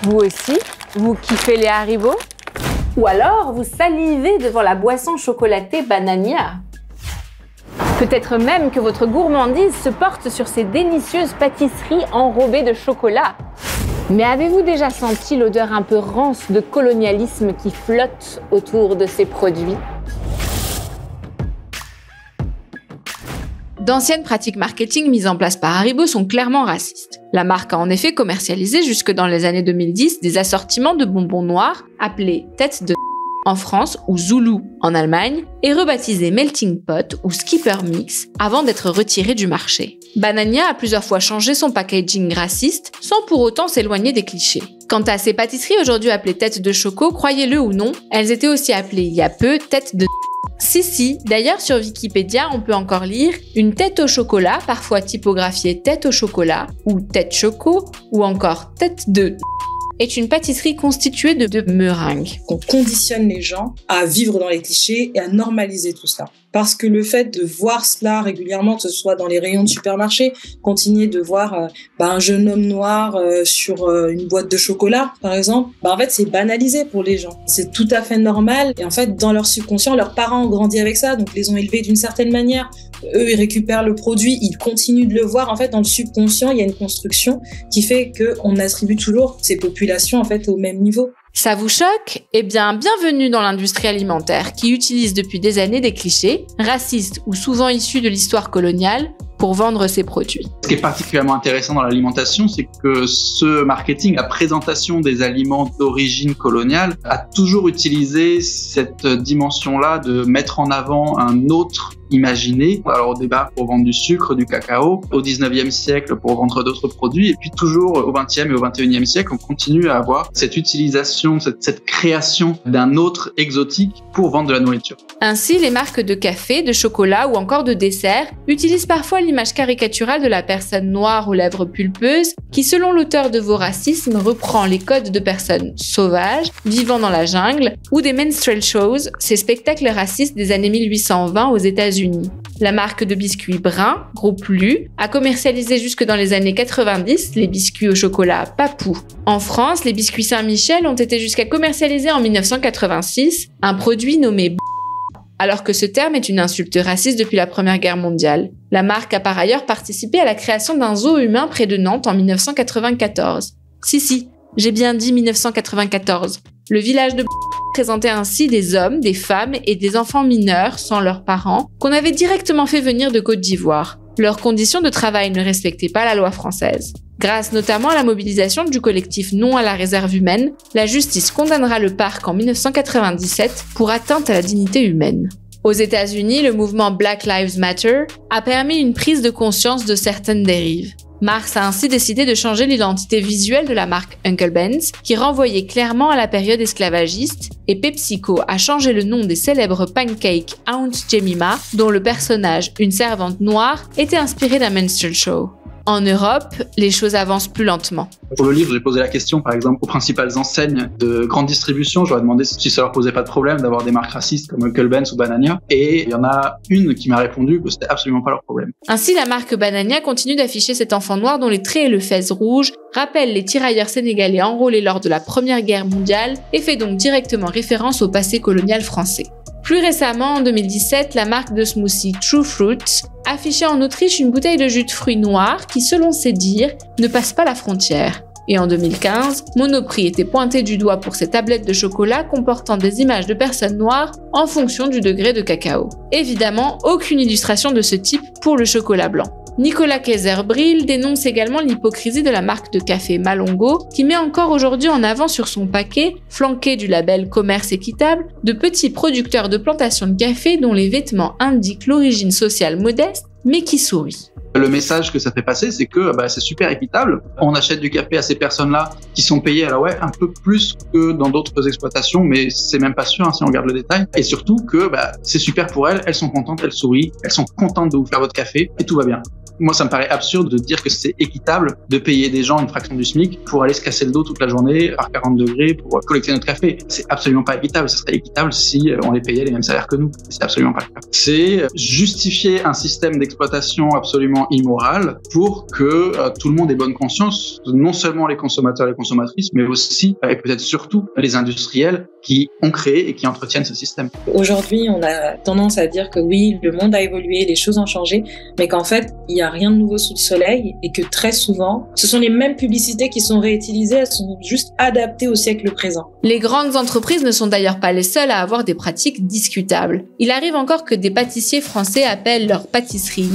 Vous aussi, vous kiffez les Haribo? Ou alors vous salivez devant la boisson chocolatée Banania? Peut-être même que votre gourmandise se porte sur ces délicieuses pâtisseries enrobées de chocolat. Mais avez-vous déjà senti l'odeur un peu rance de colonialisme qui flotte autour de ces produits? D'anciennes pratiques marketing mises en place par Haribo sont clairement racistes. La marque a en effet commercialisé jusque dans les années 2010 des assortiments de bonbons noirs appelés têtes de en France ou Zulu en Allemagne et rebaptisés Melting Pot ou Skipper Mix avant d'être retirés du marché. Banania a plusieurs fois changé son packaging raciste sans pour autant s'éloigner des clichés. Quant à ces pâtisseries aujourd'hui appelées têtes de choco, croyez-le ou non, elles étaient aussi appelées il y a peu têtes de Si, d'ailleurs sur Wikipédia, on peut encore lire une tête au chocolat, parfois typographiée tête au chocolat, ou tête choco, ou encore tête de est une pâtisserie constituée de meringues. On conditionne les gens à vivre dans les clichés et à normaliser tout ça. Parce que le fait de voir cela régulièrement, que ce soit dans les rayons de supermarché, continuer de voir un jeune homme noir sur une boîte de chocolat, par exemple, en fait, c'est banalisé pour les gens. C'est tout à fait normal. Et en fait, dans leur subconscient, leurs parents ont grandi avec ça, donc les ont élevés d'une certaine manière. Eux, ils récupèrent le produit, ils continuent de le voir. En fait, dans le subconscient, il y a une construction qui fait qu'on attribue toujours ces populations en fait au même niveau. Ça vous choque? Eh bien, bienvenue dans l'industrie alimentaire qui utilise depuis des années des clichés, racistes ou souvent issus de l'histoire coloniale, pour vendre ses produits. Ce qui est particulièrement intéressant dans l'alimentation, c'est que ce marketing, la présentation des aliments d'origine coloniale, a toujours utilisé cette dimension-là de mettre en avant un autre imaginé. Alors au départ pour vendre du sucre, du cacao, au 19e siècle pour vendre d'autres produits, et puis toujours au 20e et au 21e siècle, on continue à avoir cette utilisation, cette création d'un autre exotique pour vendre de la nourriture. Ainsi, les marques de café, de chocolat ou encore de dessert utilisent parfois l'image caricaturale de la personne noire aux lèvres pulpeuses qui, selon l'auteur de Voracisme, reprend les codes de personnes sauvages, vivant dans la jungle, ou des minstrel shows, ces spectacles racistes des années 1820 aux États-Unis. La marque de biscuits Brun, groupe Lu, a commercialisé jusque dans les années 90 les biscuits au chocolat Papou. En France, les biscuits Saint-Michel ont été jusqu'à commercialiser en 1986 un produit nommé alors que ce terme est une insulte raciste depuis la Première Guerre mondiale. La marque a par ailleurs participé à la création d'un zoo humain près de Nantes en 1994. Si, j'ai bien dit 1994. Le village de présentait ainsi des hommes, des femmes et des enfants mineurs sans leurs parents qu'on avait directement fait venir de Côte d'Ivoire. Leurs conditions de travail ne respectaient pas la loi française. Grâce notamment à la mobilisation du collectif Non à la réserve humaine, la justice condamnera le parc en 1997 pour atteinte à la dignité humaine. Aux États-Unis, le mouvement Black Lives Matter a permis une prise de conscience de certaines dérives. Mars a ainsi décidé de changer l'identité visuelle de la marque Uncle Ben's, qui renvoyait clairement à la période esclavagiste, et PepsiCo a changé le nom des célèbres pancakes Aunt Jemima, dont le personnage, une servante noire, était inspiré d'un minstrel show. En Europe, les choses avancent plus lentement. Pour le livre, j'ai posé la question, par exemple, aux principales enseignes de grande distribution. J'aurais demandé si ça leur posait pas de problème d'avoir des marques racistes comme Uncle Ben's ou Banania. Et il y en a une qui m'a répondu que c'était absolument pas leur problème. Ainsi, la marque Banania continue d'afficher cet enfant noir dont les traits et le fez rouge rappellent les tirailleurs sénégalais enrôlés lors de la Première Guerre mondiale et fait donc directement référence au passé colonial français. Plus récemment, en 2017, la marque de smoothie True Fruits affichait en Autriche une bouteille de jus de fruits noirs qui, selon ses dires, ne passe pas la frontière. Et en 2015, Monoprix était pointé du doigt pour ses tablettes de chocolat comportant des images de personnes noires en fonction du degré de cacao. Évidemment, aucune illustration de ce type pour le chocolat blanc. Nicolas Kayser-Bril dénonce également l'hypocrisie de la marque de café Malongo qui met encore aujourd'hui en avant sur son paquet, flanqué du label Commerce équitable, de petits producteurs de plantations de café dont les vêtements indiquent l'origine sociale modeste mais qui sourient. Le message que ça fait passer, c'est que c'est super équitable. On achète du café à ces personnes-là qui sont payées un peu plus que dans d'autres exploitations, mais c'est même pas sûr si on regarde le détail. Et surtout que c'est super pour elles sont contentes, elles sourient, elles sont contentes de vous faire votre café et tout va bien. Moi, ça me paraît absurde de dire que c'est équitable de payer des gens une fraction du SMIC pour aller se casser le dos toute la journée par 40 degrés pour collecter notre café. C'est absolument pas équitable. Ce serait équitable si on les payait les mêmes salaires que nous. C'est absolument pas le cas. C'est justifier un système d'exploitation absolument immoral pour que tout le monde ait bonne conscience, non seulement les consommateurs et les consommatrices, mais aussi, et peut-être surtout, les industriels qui ont créé et qui entretiennent ce système. Aujourd'hui, on a tendance à dire que oui, le monde a évolué, les choses ont changé, mais qu'en fait, il n'y a rien de nouveau sous le soleil et que très souvent, ce sont les mêmes publicités qui sont réutilisées, elles sont juste adaptées au siècle présent. Les grandes entreprises ne sont d'ailleurs pas les seules à avoir des pratiques discutables. Il arrive encore que des pâtissiers français appellent leur pâtisserie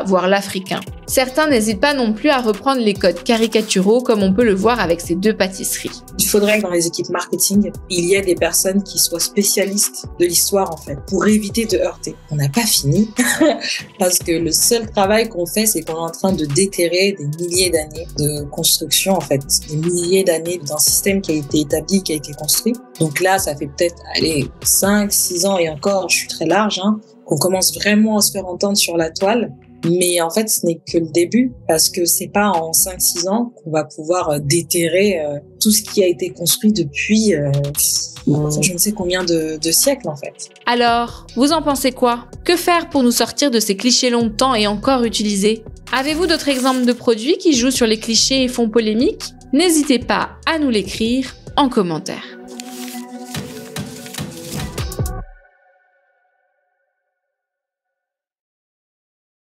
voire l'africain. Certains n'hésitent pas non plus à reprendre les codes caricaturaux comme on peut le voir avec ces deux pâtisseries. Il faudrait que dans les équipes marketing, il y ait des personnes qui soient spécialistes de l'histoire en fait, pour éviter de heurter. On n'a pas fini, parce que le seul travail qu'on fait, c'est qu'on est en train de déterrer des milliers d'années de construction en fait, des milliers d'années d'un système qui a été établi, qui a été construit. Donc là, ça fait peut-être, 5, 6 ans et encore, je suis très large, qu'on commence vraiment à se faire entendre sur la toile. Mais en fait, ce n'est que le début, parce que c'est pas en 5-6 ans qu'on va pouvoir déterrer tout ce qui a été construit depuis je ne sais combien de siècles en fait. Alors, vous en pensez quoi? Que faire pour nous sortir de ces clichés longtemps et encore utilisés? Avez-vous d'autres exemples de produits qui jouent sur les clichés et font polémique? N'hésitez pas à nous l'écrire en commentaire.